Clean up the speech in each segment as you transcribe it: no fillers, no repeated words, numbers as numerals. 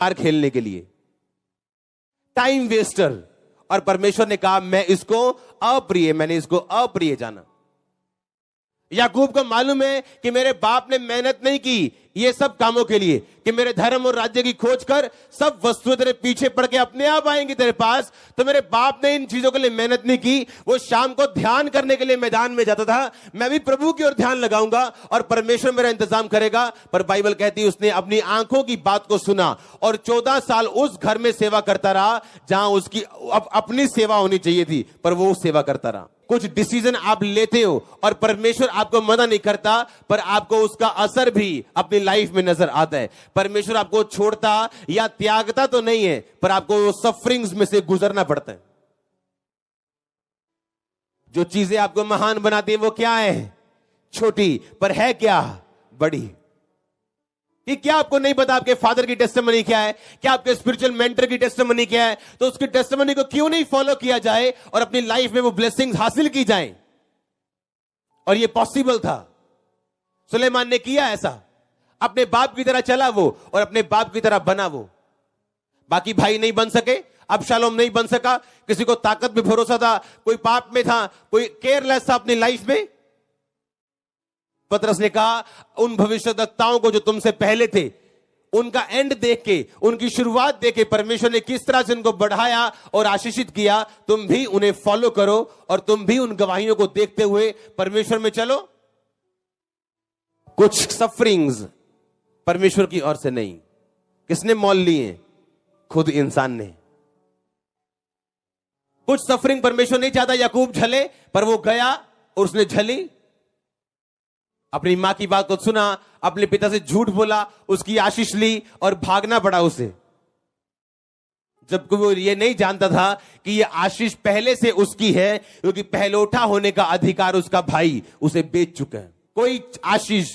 Car खेलने के लिए, टाइम वेस्टर। और परमेश्वर ने कहा मैं इसको अप्रिय, मैंने इसको अप्रिय जाना। याकूब को मालूम है कि मेरे बाप ने मेहनत नहीं की ये सब कामों के लिए, कि मेरे धर्म और राज्य की खोज कर सब वस्तुएं तेरे पीछे पड़ के अपने आप आएंगी तेरे पास। तो मेरे बाप ने इन चीजों के लिए मेहनत नहीं की। वो शाम को ध्यान करने के लिए मैदान में जाता था, मैं भी प्रभु की ओर ध्यान लगाऊंगा और परमेश्वर मेरा इंतजाम करेगा। पर बाइबल कहती है उसने अपनी आंखों की बात को सुना और 14 साल उस घर में सेवा करता रहा जहां उसकी अपनी सेवा होनी चाहिए थी, पर वो सेवा करता रहा। कुछ डिसीजन आप लेते हो और परमेश्वर आपको मना नहीं करता, पर आपको उसका असर भी अपनी लाइफ में नजर आता है। परमेश्वर आपको छोड़ता या त्यागता तो नहीं है, पर आपको सफरिंग्स में से गुजरना पड़ता है। जो चीजें आपको महान बनाती है वो क्या है? छोटी, पर है क्या? बड़ी। कि क्या आपको नहीं पता आपके फादर की टेस्टिमनी क्या है? क्या आपके स्पिरिचुअल मेंटर की टेस्टिमनी क्या है? तो उसकी टेस्टिमनी को क्यों नहीं फॉलो किया जाए और अपनी लाइफ में वो ब्लेसिंग्स हासिल की जाए? और ये पॉसिबल था। सुलेमान ने किया ऐसा, अपने बाप की तरह चला वो और अपने बाप की तरह बना वो। बाकी भाई नहीं बन सके, अबशालोम नहीं बन सका, किसी को ताकत में भरोसा था, कोई पाप में था, कोई केयरलेस था अपनी लाइफ में। पतरस ने कहा उन भविष्यद्वक्ताओं को जो तुमसे पहले थे, उनका एंड देख के, उनकी शुरुआत देख के परमेश्वर ने किस तरह से उनको बढ़ाया और आशीषित किया, तुम भी उन्हें फॉलो करो और तुम भी उन गवाहियों को देखते हुए परमेश्वर में चलो। कुछ सफरिंग्स परमेश्वर की ओर से नहीं, किसने मोल लिए? खुद इंसान ने। कुछ सफरिंग परमेश्वर नहीं चाहता याकूब झले, पर वो गया और उसने झली। अपनी मां की बात को सुना, अपने पिता से झूठ बोला, उसकी आशीष ली और भागना पड़ा उसे, जबकि वो ये नहीं जानता था कि ये आशीष पहले से उसकी है, क्योंकि पहलौठा होने का अधिकार उसका भाई उसे बेच चुका है। कोई आशीष,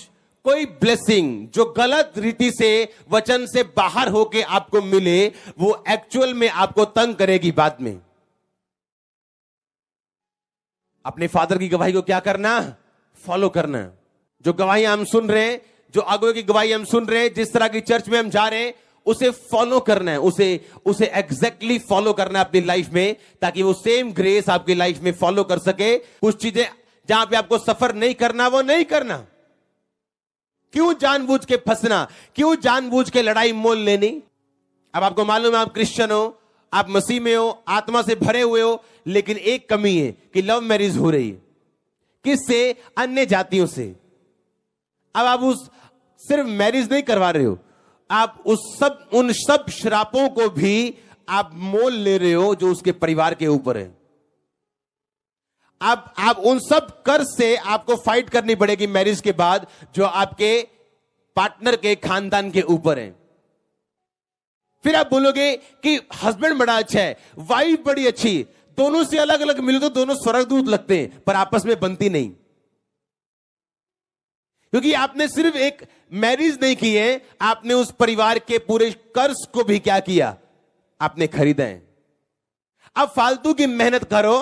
कोई ब्लेसिंग जो गलत रीति से, वचन से बाहर होके आपको मिले, वो एक्चुअल में आपको तंग करेगी बाद में। अपने फादर की गवाही को क्या करना? फॉलो करना। जो गवाही हम सुन रहे हैं, जो अगुवे की गवाही हम सुन रहे हैं, जिस तरह की चर्च में हम जा रहे हैं, उसे फॉलो करना है, उसे एग्जैक्टली फॉलो करना है अपनी लाइफ में, ताकि वो सेम ग्रेस आपकी लाइफ में फॉलो कर सके। कुछ चीजें जहां पे आपको सफर नहीं करना, वो नहीं करना। क्यों जानबूझ के फंसना? क्यों जानबूझ के लड़ाई मोल लेनी? अब आपको मालूम है आप क्रिश्चियन हो, आप मसीह में हो, आत्मा से भरे हुए हो, लेकिन एक कमी है कि लव मैरिज हो रही है। किससे? अन्य जातियों से। अब आप उस सिर्फ मैरिज नहीं करवा रहे हो, आप उन सब श्रापों को भी आप मोल ले रहे हो जो उसके परिवार के ऊपर है। आप उन सब कर्ज से आपको फाइट करनी पड़ेगी मैरिज के बाद, जो आपके पार्टनर के खानदान के ऊपर है। फिर आप बोलोगे कि हस्बैंड बड़ा अच्छा है, वाइफ बड़ी अच्छी, दोनों से अलग अलग मिलो तो दोनों स्वर्गदूत लगते हैं, पर आपस में बनती नहीं, क्योंकि आपने सिर्फ एक मैरिज नहीं की है, आपने उस परिवार के पूरे कर्ज को भी क्या किया? आपने खरीदा है। अब फालतू की मेहनत करो,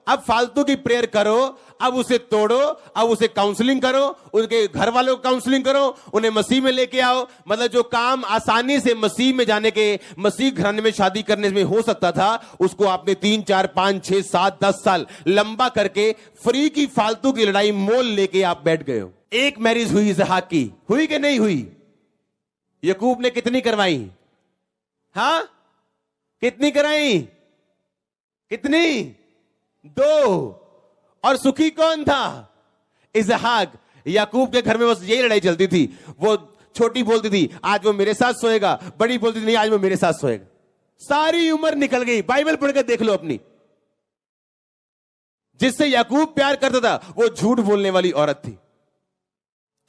अब फालतू की प्रेयर करो, अब उसे तोड़ो, अब उसे काउंसलिंग करो, उनके घर वालों को काउंसलिंग करो, उन्हें मसीह में लेके आओ। मतलब जो काम आसानी से मसीह में जाने के, मसीह घराने में शादी करने में हो सकता था, उसको आपने 3, 4, 5, 6, 7, 10 साल लंबा करके फ्री की फालतू की लड़ाई मोल लेके आप बैठ गए हो। एक मैरिज हुई इसहाक की, हुई कि नहीं हुई? याकूब ने कितनी करवाई? हां, कितनी कराई? कितनी? 2। और सुखी कौन था? इसहाक। याकूब के घर में बस यही लड़ाई चलती थी। वो छोटी बोलती थी आज वो मेरे साथ सोएगा, बड़ी बोलती थी नहीं आज वो मेरे साथ सोएगा। सारी उम्र निकल गई, बाइबल पढ़कर देख लो अपनी। जिससे याकूब प्यार करता था वो झूठ बोलने वाली औरत थी,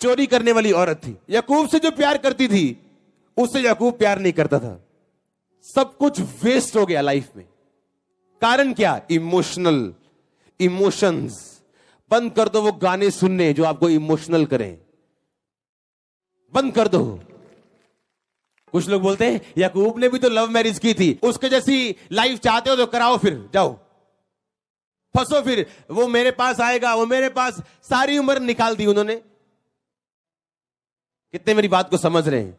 चोरी करने वाली औरत थी। याकूब से जो प्यार करती थी उससे याकूब प्यार नहीं करता था। सब कुछ वेस्ट हो गया लाइफ में। कारण क्या? इमोशंस। बंद कर दो वो गाने सुनने जो आपको इमोशनल करें, बंद कर दो। कुछ लोग बोलते हैं याकूब ने भी तो लव मैरिज की थी, उसके जैसी लाइफ चाहते हो तो कराओ, फिर जाओ फंसो, फिर वो मेरे पास आएगा, वो मेरे पास। सारी उम्र निकाल दी उन्होंने। कितने मेरी बात को समझ रहे हैं?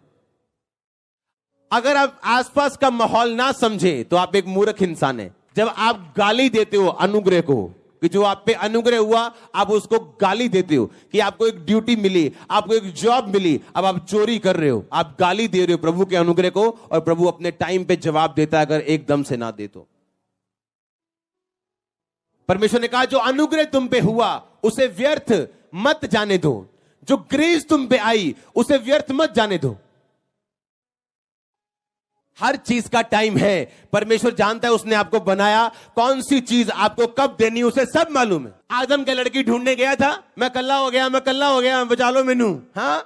अगर आप आसपास का माहौल ना समझे तो आप एक मूर्ख इंसान है। जब आप गाली देते हो अनुग्रह को, कि जो आप पे अनुग्रह हुआ आप उसको गाली देते हो, कि आपको एक ड्यूटी मिली, आपको एक जॉब मिली, अब आप चोरी कर रहे हो, आप गाली दे रहे हो प्रभु के अनुग्रह को, और प्रभु अपने टाइम पे जवाब देता है अगर एकदम से ना दे तो। परमेश्वर ने कहा जो अनुग्रह तुम पे हुआ उसे व्यर्थ मत जाने दो, जो ग्रेस तुम पे आई उसे व्यर्थ मत जाने दो। हर चीज का टाइम है। परमेश्वर जानता है उसने आपको बनाया, कौन सी चीज आपको कब देनी उसे सब मालूम है। आदम के लड़की ढूंढने गया था, मैं कल्ला हो गया, बचा लो मैनू। हाँ,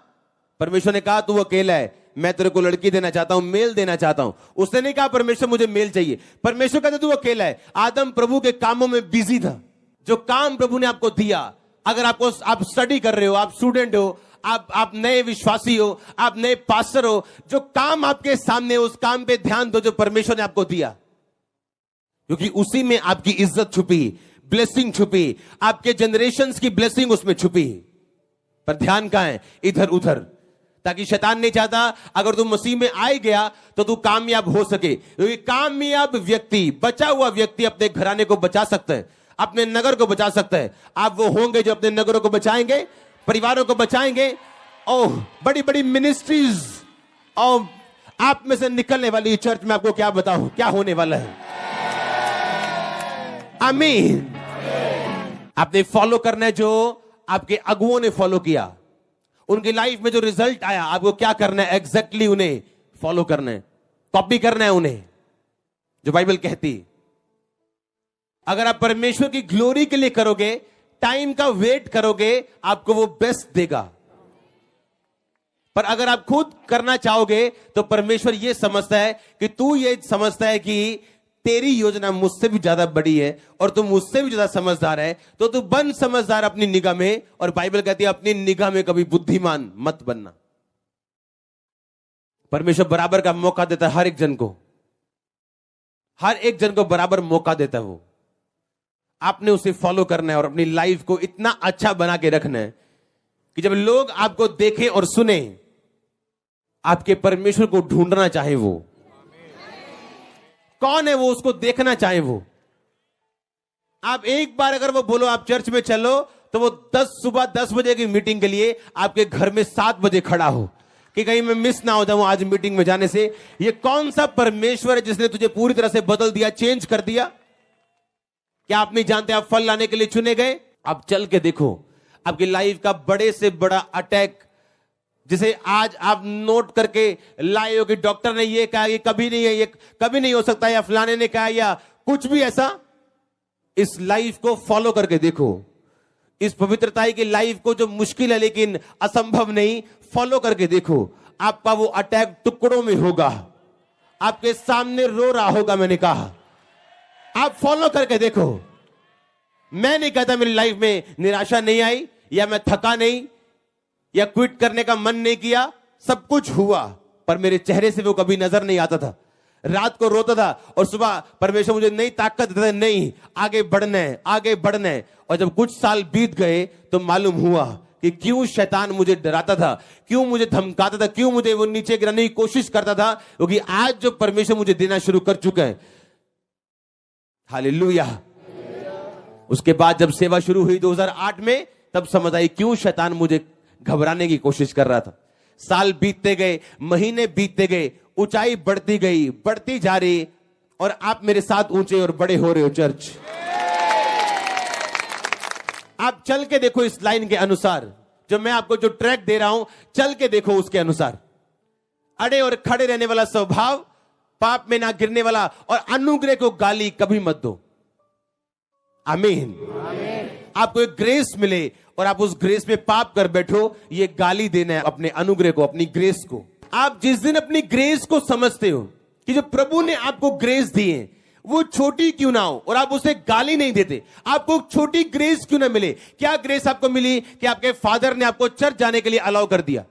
परमेश्वर ने कहा तू अकेला है, मैं तेरे को लड़की देना चाहता हूं, मेल देना चाहता हूं। उसने नहीं कहा परमेश्वर मुझे मेल चाहिए, परमेश्वर कहता तू अकेला है। आदम प्रभु के कामों में बिजी था। जो काम प्रभु ने आपको दिया, अगर आप स्टडी कर रहे हो, आप स्टूडेंट हो, आप नए विश्वासी हो, आप नए पास्टर हो, जो काम आपके सामने उस काम पे ध्यान दो जो परमेश्वर ने आपको दिया, क्योंकि उसी में आपकी इज्जत छुपी, ब्लेसिंग छुपी, आपके जनरेशंस की ब्लेसिंग उसमें छुपी। पर ध्यान कहां है? इधर उधर। ताकि शैतान नहीं चाहता अगर तू मसीह में आ गया तो तू कामयाब हो सके, क्योंकि कामयाब व्यक्ति, बचा हुआ व्यक्ति अपने घराने को बचा सकता है, अपने नगर को बचा सकता है। आप वो होंगे जो अपने नगरों को बचाएंगे, परिवारों को बचाएंगे। ओह, बड़ी बड़ी मिनिस्ट्रीज और आप में से निकलने वाली चर्च में आपको क्या बताऊं क्या होने वाला है। आमीन। आपने फॉलो करना है जो आपके अगुओं ने फॉलो किया, उनकी लाइफ में जो रिजल्ट आया, आपको क्या करना है? एग्जैक्टली उन्हें फॉलो करना है, कॉपी करना है उन्हें, जो बाइबल कहती। अगर आप परमेश्वर की ग्लोरी के लिए करोगे, टाइम का वेट करोगे, आपको वो बेस्ट देगा। पर अगर आप खुद करना चाहोगे तो परमेश्वर ये समझता है कि तू ये समझता है कि तेरी योजना मुझसे भी ज्यादा बड़ी है और तू मुझसे भी ज्यादा समझदार है, तो तू बन समझदार अपनी निगाह में। और बाइबल कहती है अपनी निगाह में कभी बुद्धिमान मत बनना। परमेश्वर बराबर का मौका देता है हर एक जन को, हर एक जन को बराबर मौका देता है। वो आपने उसे फॉलो करना है और अपनी लाइफ को इतना अच्छा बना के रखना है कि जब लोग आपको देखें और सुने, आपके परमेश्वर को ढूंढना चाहे वो कौन है, वो उसको देखना चाहे वो। आप एक बार अगर वो बोलो आप चर्च में चलो, तो वो सुबह 10 बजे की मीटिंग के लिए आपके घर में 7 बजे खड़ा हो कि कहीं मैं मिस ना हो जाऊं आज मीटिंग में जाने से। ये कौन सा परमेश्वर है जिसने तुझे पूरी तरह से बदल दिया, चेंज कर दिया? क्या आप नहीं जानते आप फल लाने के लिए चुने गए? आप चल के देखो, आपकी लाइफ का बड़े से बड़ा अटैक जिसे आज आप नोट करके लाए हो कि डॉक्टर ने ये कहा, ये कभी नहीं है, ये कभी नहीं हो सकता, या फलाने ने कहा, या कुछ भी ऐसा। इस लाइफ को फॉलो करके देखो, इस पवित्रता की लाइफ को जो मुश्किल है लेकिन असंभव नहीं, फॉलो करके देखो। आपका वो अटैक टुकड़ों में होगा, आपके सामने रो रहा होगा। मैंने कहा आप फॉलो करके देखो। मैं नहीं कहता मेरी लाइफ में निराशा नहीं आई, या मैं थका नहीं, या क्विट करने का मन नहीं किया। सब कुछ हुआ, पर मेरे चेहरे से वो कभी नजर नहीं आता था। रात को रोता था और सुबह परमेश्वर मुझे नई ताकत देता था, नहीं आगे बढ़ना है, आगे बढ़ना है। और जब कुछ साल बीत गए तो मालूम हुआ कि क्यों शैतान मुझे डराता था, क्यों मुझे धमकाता था, क्यों मुझे वो नीचे गिराने की कोशिश करता था, क्योंकि आज जो परमेश्वर मुझे देना शुरू कर चुका है। हालेलुया। उसके बाद जब सेवा शुरू हुई 2008 में, तब समझ आई क्यों शैतान मुझे घबराने की कोशिश कर रहा था। साल बीतते गए, महीने बीतते गए, ऊंचाई बढ़ती गई, बढ़ती जा रही, और आप मेरे साथ ऊंचे और बड़े हो रहे हो चर्च। आप चल के देखो इस लाइन के अनुसार, जो मैं आपको जो ट्रैक दे रहा हूं, चल के देखो उसके अनुसार। अड़े और खड़े रहने वाला स्वभाव, पाप में ना गिरने वाला, और अनुग्रह को गाली कभी मत दो। आमीन। आपको एक ग्रेस मिले और आप उस ग्रेस में पाप कर बैठो, ये गाली देना है अपने अनुग्रह को, अपनी ग्रेस को। आप जिस दिन अपनी ग्रेस को समझते हो कि जो प्रभु ने आपको ग्रेस दी है वो छोटी क्यों ना हो, और आप उसे गाली नहीं देते, आपको छोटी ग्रेस क्यों ना मिले। क्या ग्रेस आपको मिली कि आपके फादर ने आपको चर्च जाने के लिए अलाउ कर दिया।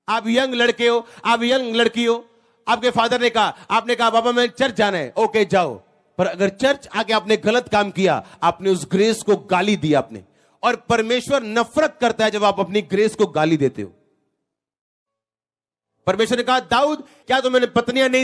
आप यंग लड़के हो, आप यंग लड़की हो, आपके फादर ने कहा, आपने कहा बाबा मैं चर्च जाना है, ओके जाओ। पर अगर चर्च आके आपने गलत काम किया, आपने उस ग्रेस को गाली दी आपने। और परमेश्वर नफरत करता है जब आप अपनी ग्रेस को गाली देते हो। परमेश्वर ने कहा दाऊद क्या तुम्हें पत्नियां नहीं